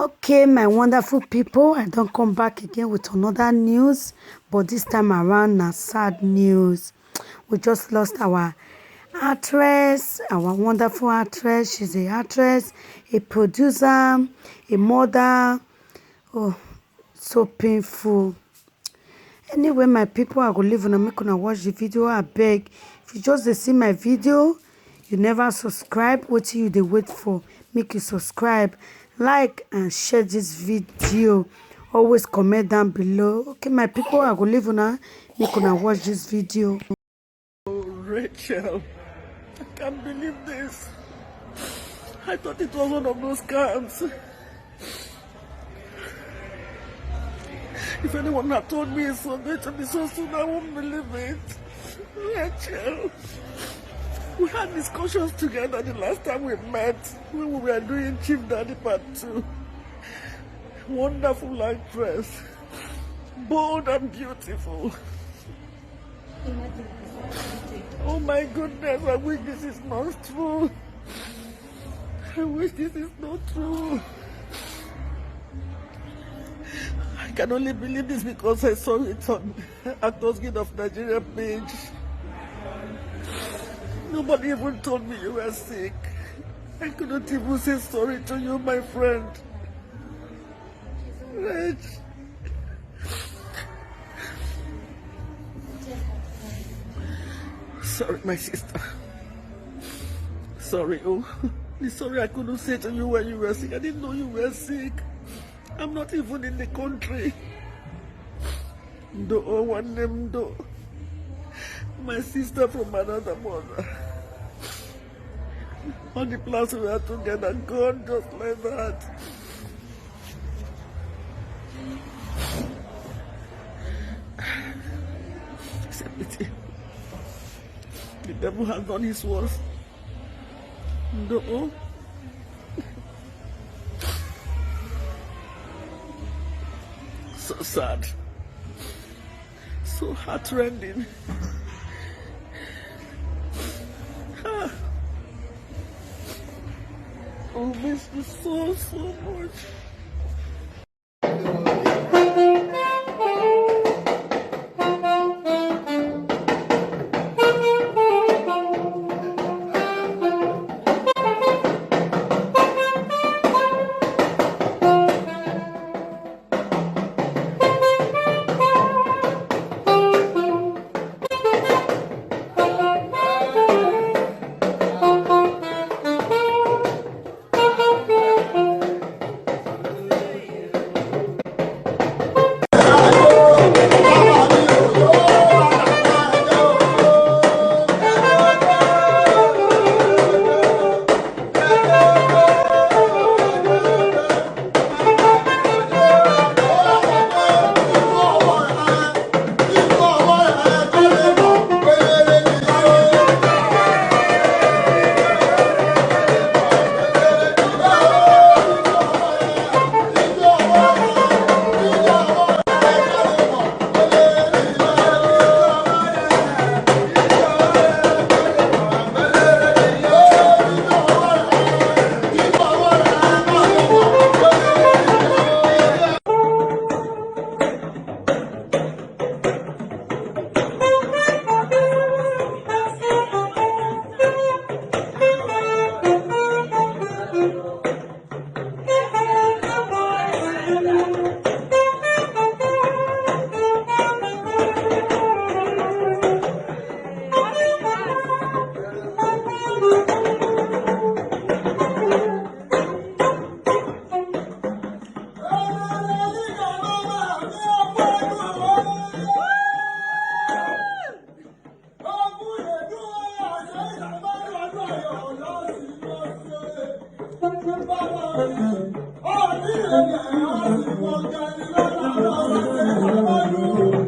Okay, my wonderful people, I don't come back again with another news, but this time around na sad news. We just lost our actress, our wonderful actress. She's a actress, a producer, a mother. Oh, so painful. Anyway, my people, I go leave una make una watch the video. I beg, if you just dey see my video, you never subscribe, what you dey wait for? Make you subscribe, like and share this video. Always comment down below. Okay, my people, I go leave una make una watch this video. Oh, Rachel, I can't believe this. I thought it was one of those scams. If anyone had told me it's so going to be so soon, I won't believe it. Rachel, we had discussions together the last time we met when we were doing Chief Daddy Part 2. Wonderful actress, bold and beautiful. Oh my goodness, I wish this is not true. I wish this is not true. I can only believe this because I saw it on Actors Guild of Nigeria page. Nobody even told me you were sick. I couldn't even say sorry to you, my friend. Rach. Sorry, my sister. Sorry, oh. Sorry I couldn't say to you when you were sick. I didn't know you were sick. I'm not even in the country. Do one name do. My sister from another mother. All the plans we had together gone just like that. It's a pity. The devil has done his worst. No. So sad. So heartrending. Oh, miss you so much. Oh,